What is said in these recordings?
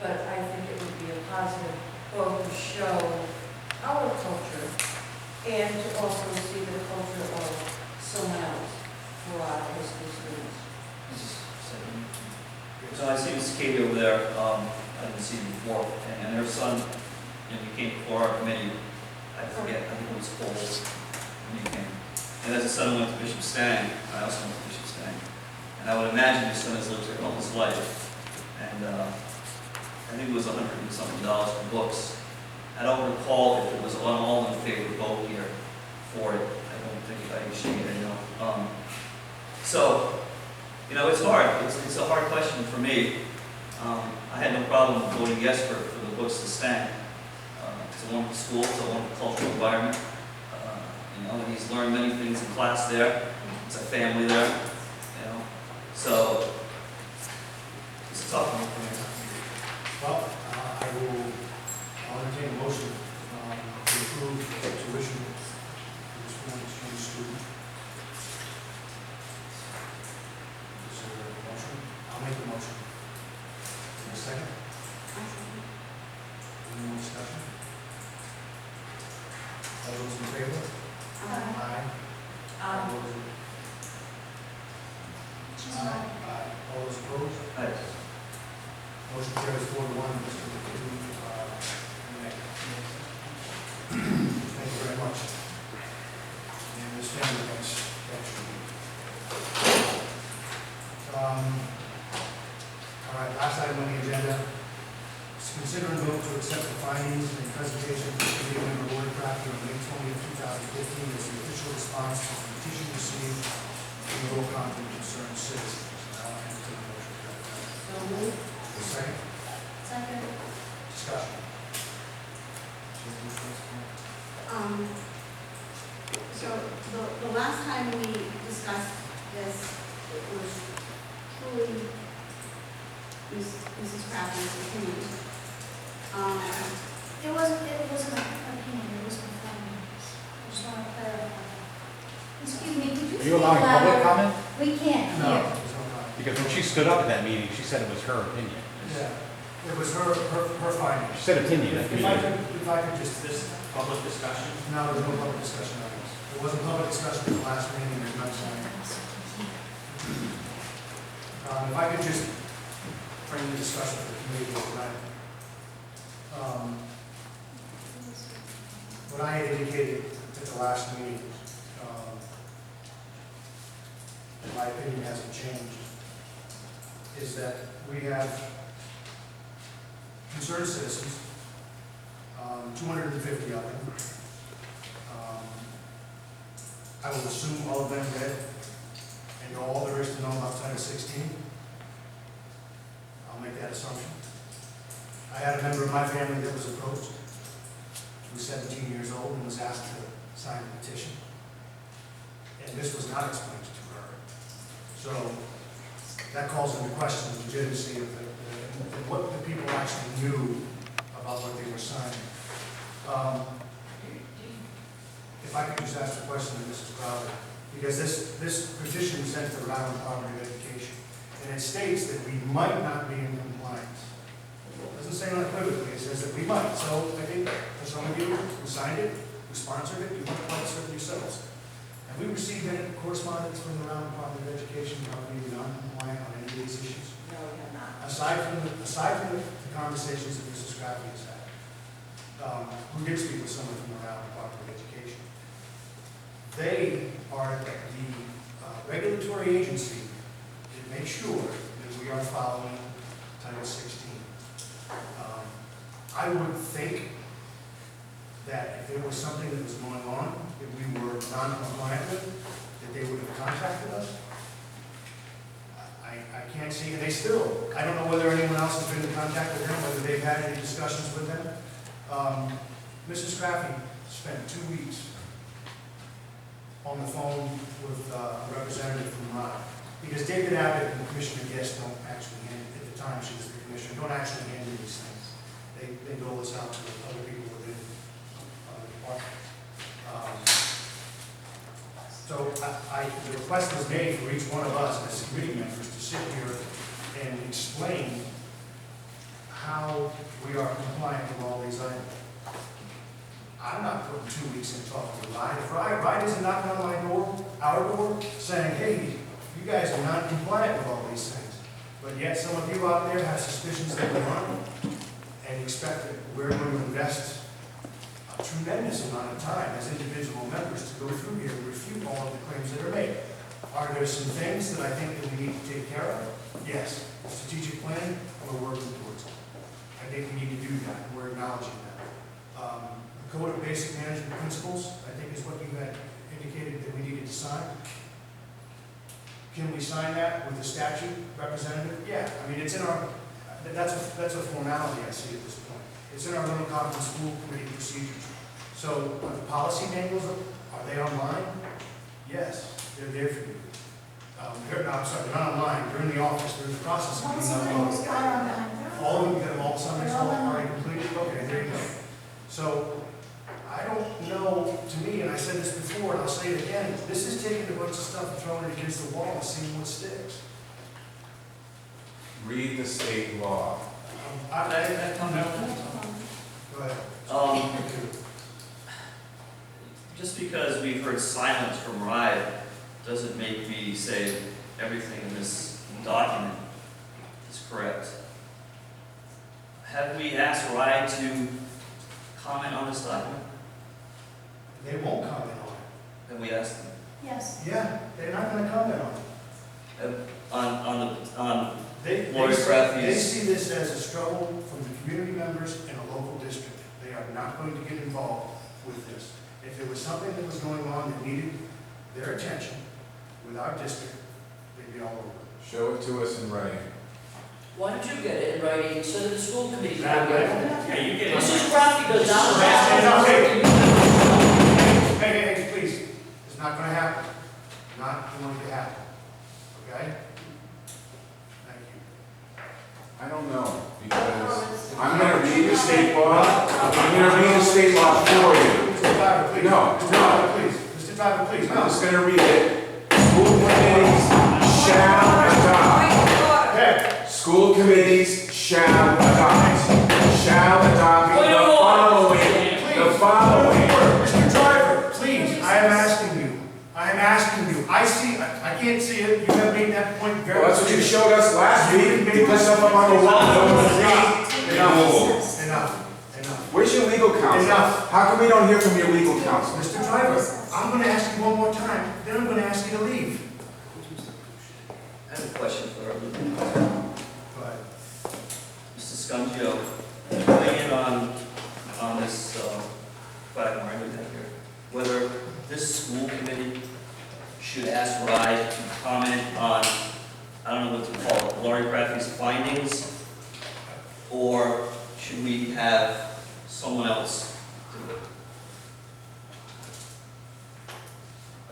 but I think it would be a positive both to show our culture and to also see the culture of someone else for our high school students. So I see Miss Katie over there, I didn't see her before, and her son, he came before our committee, I forget, I think it was Cole, when he came. And as a son went to Bishop Stang, I also went to Bishop Stang. And I would imagine his son has lived here all his life. And I think it was $100 and something for books. I don't recall if it was an all in favor vote here for it. I don't think I should get it, So, it's hard. It's a hard question for me. I had no problem voting yes for the books to Stang. It's a wonderful school, it's a wonderful cultural environment. And he's learned many things in class there. It's a family there, So, it's a tough one for me. Well, I'll entertain a motion to approve tuition for this foreign exchange student. Is there a motion? I'll make the motion. Is there a second? Any more discussion? All those in favor? Aye. All those Aye. All those opposed? Aye. Motion carries 4-1, Mr. McKinney. Thank you very much. And this family next week. All right, last item on the agenda is consider and vote to accept the findings and presentation of the committee member Lori Crafty on May 20th, 2015 as the official response to the petition received from the Local Compton concerned citizens. Now I'll entertain a motion to that effect. So moved. Second. Second. Discussion. So the last time we discussed this, it was truly Mrs. Crafton's opinion. It wasn't an opinion, it was performance. I just want to clarify. Excuse me, could you? Are you allowing public comment? We can't No, hear. there's no comment. Because when she stood up at that meeting, she said it was her opinion. Yeah, it was her findings. She said opinion. If I could just, This public discussion? no, there's no public discussion on this. There wasn't public discussion at the last meeting, there's none tonight. If I could just bring the discussion to the committee tonight. What I had indicated at the last meeting, in my opinion hasn't changed, is that we have concerned citizens, 250 of them. I will assume all of them read and know all there is to know about Title 16. I'll make that assumption. I had a member of my family that was approached, who was 17 years old and was asked to sign a petition. And this was not explained to her. So that calls into question the legitimacy of what the people actually knew about what they were signing. If I could just ask a question to Mrs. Crowder, because this petition was sent to the Rhode Island Department of Education, and it states that we might not be in compliance. It doesn't say unequivocally, it says that we might. So I think for some of you who signed it, who sponsored it, you might quite certain yourselves. Have we received any correspondence from the Rhode Island Department of Education about being non-compliant on any of these issues? No, we have not. Aside from the conversations that Mrs. Crafty has had, who did speak with someone from the Rhode Island Department of Education, they are the regulatory agency to make sure that we are following Title 16. I would think that if there was something that was going on that we were non-compliant with, that they would have contacted us. I can't see, and they still, I don't know whether anyone else has been in contact with them, whether they've had any discussions with them. Mrs. Crafty spent 2 weeks on the phone with a representative from RIDE, because David Abbott and Commissioner Guest don't actually handle, at the time she was the commissioner, don't actually handle these things. They dole this out to other people within the department. So the request was made for each one of us as committee members to sit here and explain how how we are compliant with all these items. I'm not putting 2 weeks in talking to Ryan. If Ryan isn't knocking on my door, our door, saying, hey, you guys are not compliant with all these things. But yet some of you out there have suspicions that we're on and expect that we're going to invest a tremendous amount of time as individual members to go through here and refute all of the claims that are made. Are there some things that I think that we need to take care of? Yes. Strategic planning, we're working towards it. I think we need to do that, and we're acknowledging that. The Code of Basic Management Principles, I think is what you had indicated that we needed to sign. Can we sign that with the statute representative? Yeah, I mean, it's in our, that's a formality I see at this point. It's in our little Compton School Committee procedures. So the policy manuals, are they online? Yes, they're there for you. No, I'm sorry, they're not online, they're in the office, they're in the process of being uploaded. All of them, you got them all signed, all already completed? Okay, there you go. So, I don't know, to me, and I said this before, and I'll say it again, this is taking a bunch of stuff and throwing it against the wall and seeing what sticks. Read the state law. Go ahead. Just because we've heard silence from RIDE doesn't make me say everything in this document is correct. Have we asked RIDE to comment on this document? They won't comment on it. Have we asked them? Yes. Yeah, they're not gonna comment on it. They see this as a struggle from the community members in a local district. They are not going to get involved with this. If there was something that was going on that needed their attention with our district, they'd be all over it. Show it to us in writing. Why don't you get it in writing instead of the school committee? Yeah, you get it. Mrs. Crafty goes down. Hey, please, it's not gonna happen. Not going to happen. Okay? Thank you. I don't know, because I'm going to read the state law. I'm going to read the state law for you. Mr. Driver, please. No, Mr. no. Driver, please. Mr. Driver, please. I'm just going to read it. School committees shall adopt. Okay. School committees shall adopt. Shall adopt Point of order. the following. Mr. Driver, please, I am asking you. I am asking you. I can't see it. You have made that point very Well, that's what you clear. showed us last week. You put stuff up on the wall. No one agreed. Enough. Where's your legal counsel? Enough. How come we don't hear from your legal counsel? Mr. Driver, I'm going to ask you one more time, then I'm going to ask you to leave. I have a question for our legal counsel. Go ahead. Mr. Scungio, weigh in on this quagmire we have here. Whether this school committee should ask RIDE to comment on, I don't know what to call it, Lori Crafty's findings, or should we have someone else do it?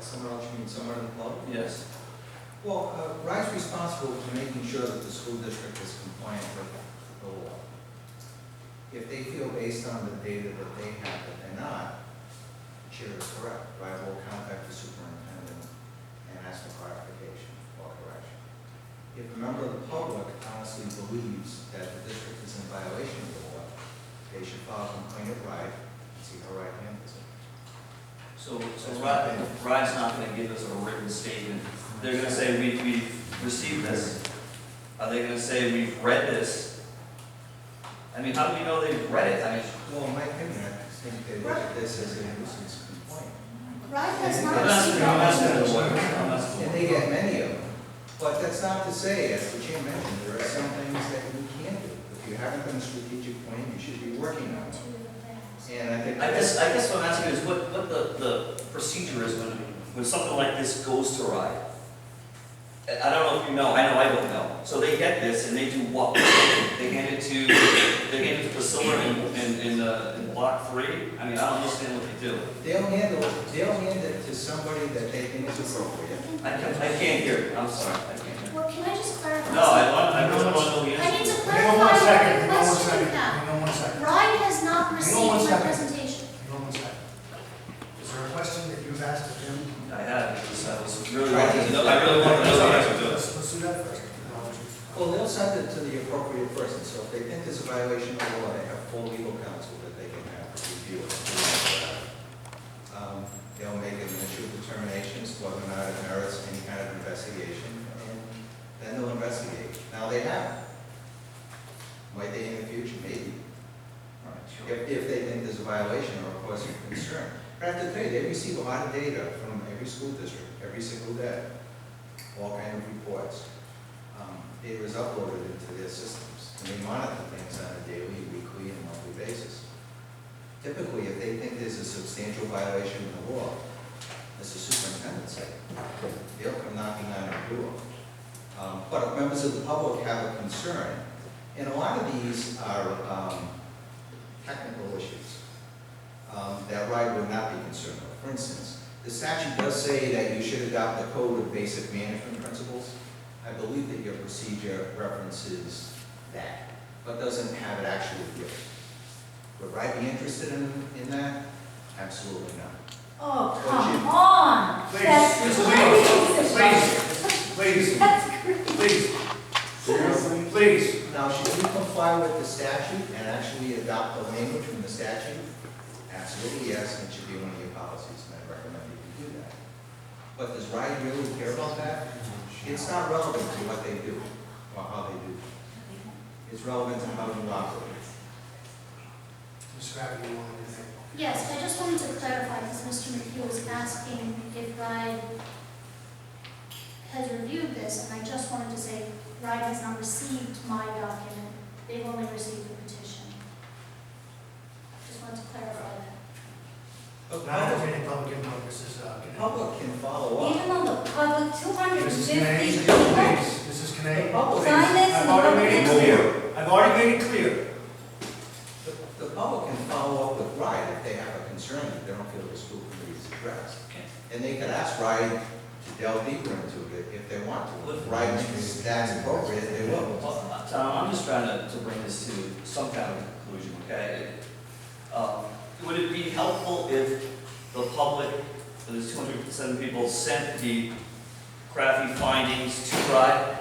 Somewhere else, you mean somewhere in the club? Yes. Well, RIDE's responsible for making sure that the school district is compliant with the law. If they feel based on the data that they have that they're not, the chair is correct. RIDE will contact the superintendent and ask for clarification or correction. If a member of the public honestly believes that the district is in violation of the law, they should file a complaint at RIDE and see how RIDE handles it. So RIDE's not going to give us a written statement. They're going to say, we've received this. Are they going to say, we've read this? I mean, how do we know they've read it? I mean, Well, in my opinion, I think they look at this as a nuisance complaint. RIDE has not I'm asking the lawyer. And they get many of them. But that's not to say, as the chair mentioned, there are some things that you can do. If you haven't done a strategic plan, you should be working on it. And I think. I guess what I'm asking is what the procedure is when something like this goes to RIDE. I don't know if you know, I know I don't know. So they get this and they do what? They hand it to Priscilla in block 3? I mean, I don't understand what they do. They'll hand it to somebody that they think is appropriate. I can't hear. I'm sorry. I can't hear. Well, can I just clarify? No, I really want to know the I need answer. to Hang on one clarify second, the hang on one question second, now. hang on one second. RIDE has not Hang on received one my second. presentation. Hang on one second. Is there a question that you've asked of him? I have, because I was really wanting to know the answer to it. Let's do that first. Well, they'll send it to the appropriate person, so So if they think there's a violation of the law, they have full legal counsel that they can have to review it. They'll make an initial determination as to whether or not it merits any kind of investigation, and then they'll investigate. Now they have. Might they in the future? Maybe. All right, sure. If they think there's a violation or a cause of concern. But I have to tell you, they receive a lot of data from every school district, every single day, all kind of reports. Data is uploaded into their systems, and they monitor things on a daily, weekly, and monthly basis. Typically, if they think there's a substantial violation of the law, as the superintendent said, they'll come knocking on our door. But if members of the public have a concern, and a lot of these are technical issues that RIDE would not be concerned with. For instance, the statute does say that you should adopt a code of basic management principles. I believe that your procedure references that, but doesn't have it actually here. Would RIDE be interested in that? Absolutely not. Oh, come on. Please, Mrs. Leo, please, please, Seriously? please. Now, should we comply with the statute and actually adopt the language from the statute? Absolutely, yes, and it should be one of your policies, and I recommend that you do that. But does RIDE really care about that? It's not relevant to what they do, or how they do. It's relevant to how you operate. Ms. Crabtree, you want anything? Yes, I just wanted to clarify, because Mr. McHugh was asking if RIDE has reviewed this, and I just wanted to say, RIDE has not received my document. They've only received the petition. Just wanted to clarify that. But Not entertaining public input, Mrs. the Kennedy. public can follow up. Even though the public, Mrs. 250 Kennedy, people, please, Mrs. Kennedy. The public- sign this I've and already public made it input. clear. I've already made it clear. The public can follow up with RIDE if they have a concern that they don't feel the school committee is addressed. And they could ask RIDE to delve deeper into it if they want to. If RIDE thinks that's appropriate, they will. Well, Tom, I'm just trying to bring this to some kind of conclusion, okay? Would it be helpful if the public, there's 207 people, sent the Crafty findings to RIDE?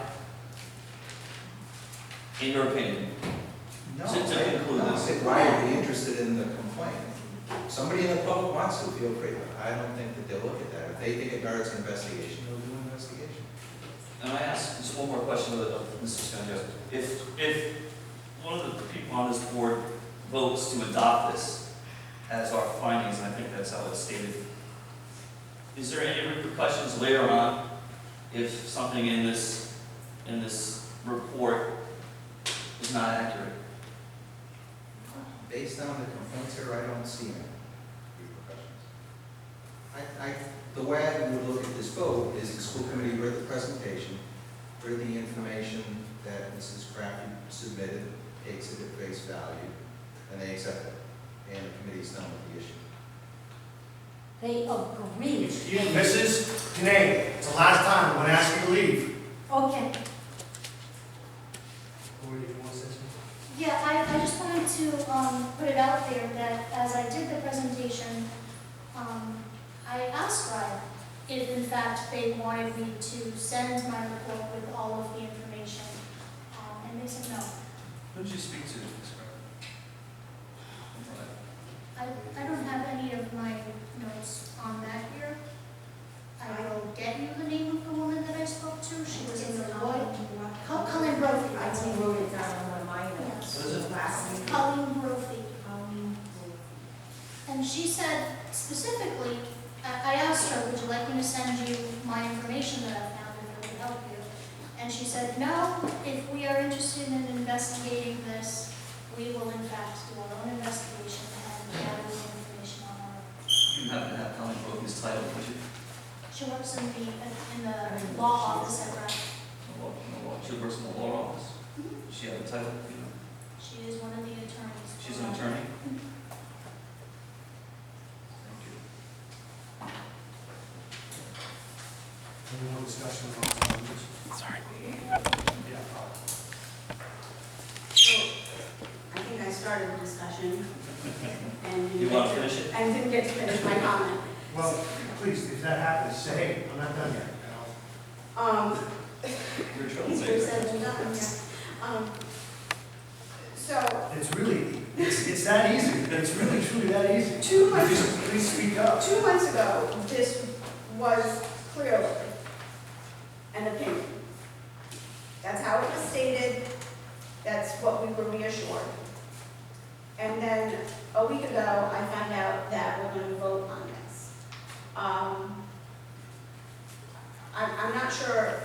In your opinion? No, To conclude no, this. if RIDE would be interested in the complaint. Somebody in the public wants to, feel free. I don't think that they'll look at that. If they think it merits an investigation, they'll do an investigation. And I ask just one more question of Mr. Scangio. If one of the people on this board votes to adopt this as our findings, and I think that's how it's stated, is there any repercussions later on if something in this report is not accurate? Based on the complaints here, I don't see any repercussions. The way I would look at this vote is the school committee read the presentation, read the information that Mrs. Crafty submitted, takes it at face value, and they accept it. And the committee's done with the issue. They agree. Excuse me, Mrs. Kennedy, it's the last time. I'm going to ask you to leave. Okay. Or do you want to say something? Yeah, I just wanted to put it out there that as I did the presentation, I asked RIDE if in fact they wanted me to send my report with all of the information, and they said no. Who did you speak to, Ms. Crafty? I don't have any of my notes on that here. I will get you the name of the woman that I spoke to. She was in the Lloyd. Colleen Brophy. I that's only it. wrote it down on one of my notes. What is it? Last meeting. Colleen Brophy. Colleen. And she said specifically, I asked her, would you like me to send you my information that I found if it would help you? And she said, no, if we are interested in investigating this, we will in fact do our own investigation and gather the information on our. You happen to have Colleen Brophy's title, would you? She works in the law office at RIDE. She works in the law office. Does she have a title? You know? She is one of the attorneys. She's an attorney? Mhm. Thank you. Any more discussion on this? Sorry. Yeah. So, I think I started the discussion and You want to finish it? I didn't get to finish my comment. Well, please, if that happens, say, hey, I'm not done yet. You're a Easier troublemaker. said than done, yeah. It's really, it's that easy. It's really truly that easy. 2 months, Just please speak up. 2 months ago, this was clearly an opinion. That's how it was stated, that's what we were reassured. And then a week ago, I found out that we're going to vote on this. I'm not sure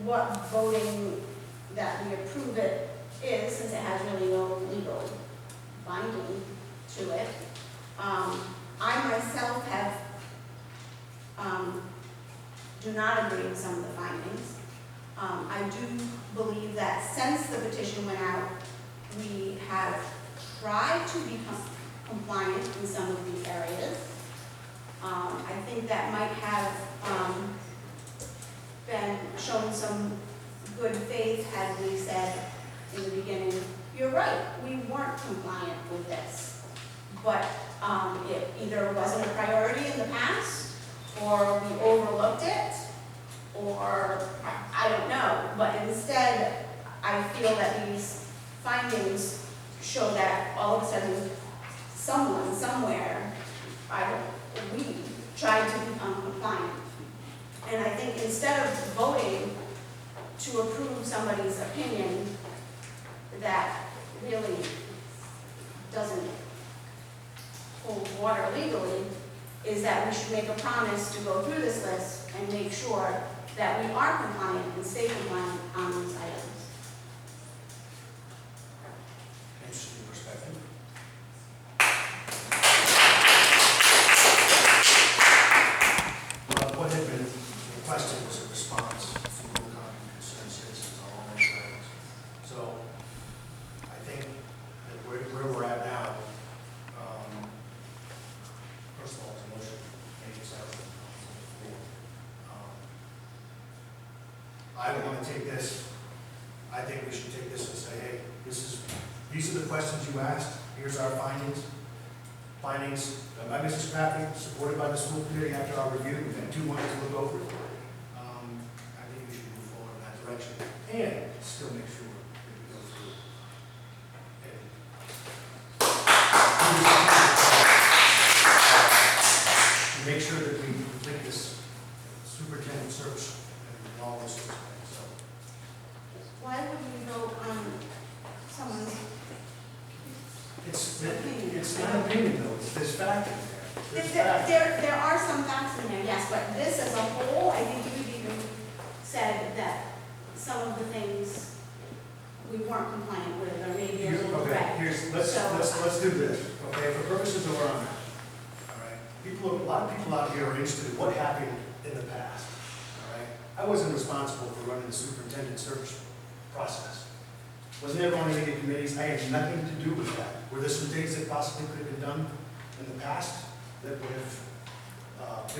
what voting that we approve it is, since it has really no legal binding to it. I myself have, do not agree with some of the findings. I do believe that since the petition went out, we have tried to become compliant in some of the areas. I think that might have been showing some good faith had we said in the beginning, you're right, we weren't compliant with this. But it either wasn't a priority in the past, or we overlooked it, or I don't know. But instead, I feel that these findings show that all of a sudden, someone, somewhere, we tried to become compliant. And I think instead of voting to approve somebody's opinion that really doesn't hold water legally, is that we should make a promise to go through this list and make sure that we are compliant and stay compliant on these items. Interesting perspective. Well, what had been requested was a response from the Compton concerned citizens on all those items. So I think that where we're at now, first of all, it's a motion, any second. I don't want to take this, I think we should take this and say, hey, these are the questions you asked, here's our findings. Findings by Mrs. Crafty, supported by the school committee after our review, we've had 2 months to look over it. I think we should move forward in that direction and still make sure that we go through and make sure that we complete this superintendent search and all those sorts of things. So Why would we vote on someone's it's not opinion though, there's fact in there. There's fact. There are some facts in there, yes, but this as a whole, I think you've even said that some of the things we weren't compliant with, or maybe a little Okay, red. let's do this, okay, for purposes of our own, all right? A lot of people out here are interested in what happened in the past, all right? I wasn't responsible for running the superintendent search process. Wasn't ever on any of the committees, I had nothing to do with that. Were there some things that possibly could have been done in the past that would have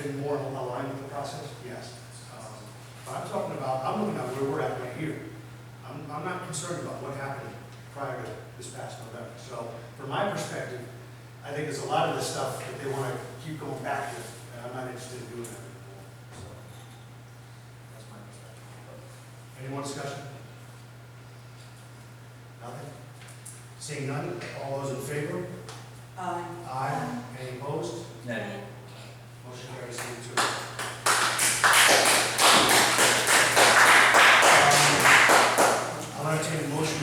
been more aligned with the process? Yes. But I'm talking about, I'm looking at where we're at right here. I'm not concerned about what happened prior to this past November. So from my perspective, I think there's a lot of this stuff that they want to keep going back to, and I'm not interested in doing that anymore. So that's my perspective. Any more discussion? Nothing? Seeing none, all those in favor? Aye. Any opposed? Nay. Motion carries 3-2. I'll entertain a motion.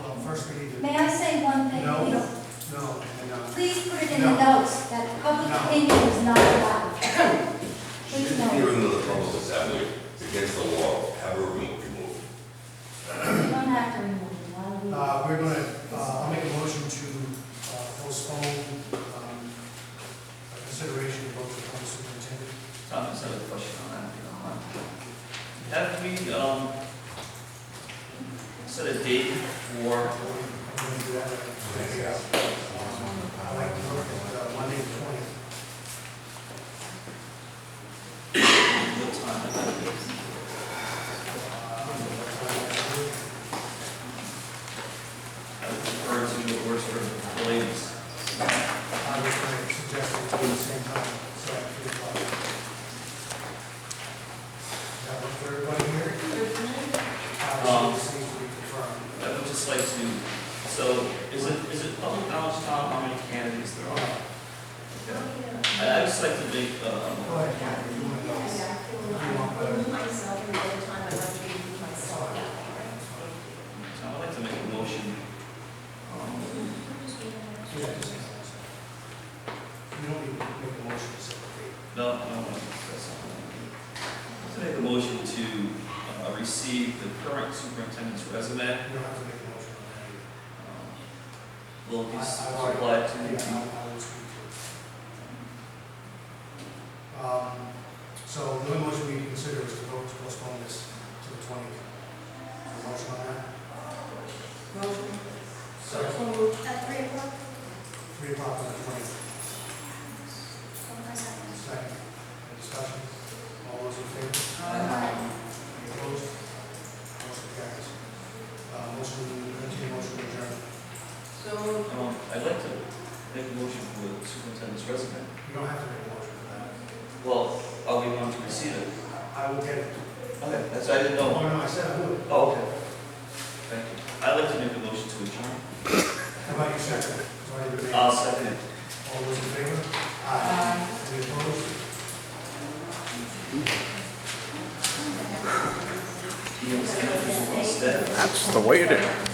Well, first we need to. May I say one thing, No, please? no. Please put it in No. the notes that public No. opinion is not allowed. Please note. Hearing of the public assembly, it's against the law, have a removed. You don't have to remove it. Why We're going to, I'll make a motion to postpone consideration of both the current superintendent. Tom, I just have a question on that, if you don't mind. Have we, set a date for, I'm going to do that. I'd like to look at Monday the 20th. what time? I would prefer to do what works for the ladies. I was going to suggest it at the same time, so at 3 o'clock. That work for everybody here? Seems to be confirmed. I would just like to So is it public knowledge, Tom, how many candidates there are? Okay. I'd just like to make, Go ahead, Kathy, you want to go? myself, and all the time I like to be myself. I'd like to make a motion. Yeah, just- You don't need to make a motion to set the date. No, that's not. I'd like to make a motion to receive the current superintendent's resume. You don't have to make a motion on that either. Will be I- supplied to Yeah, me. I will speak to it. So the only motion we can consider is to vote to postpone this to the 20th. A motion on that? Motion. Second. At 3 o'clock? 3 o'clock on the 20th. Oh, my second. Second. Any discussion? All those in favor? Aye. Any opposed? Motion carries. Motion, entertain motion to adjourn. So, I'd like to make a motion for the superintendent's resume. You don't have to make a motion for that. Well, are we going to receive it? I will get it. Okay, that's, I didn't know. Oh, no, I said I would. Oh, okay. Thank you. I'd like to make a motion to adjourn. How about you second? It's already been made. I'll second it. All those in favor? Aye. Any opposed? Instead. That's the way it is.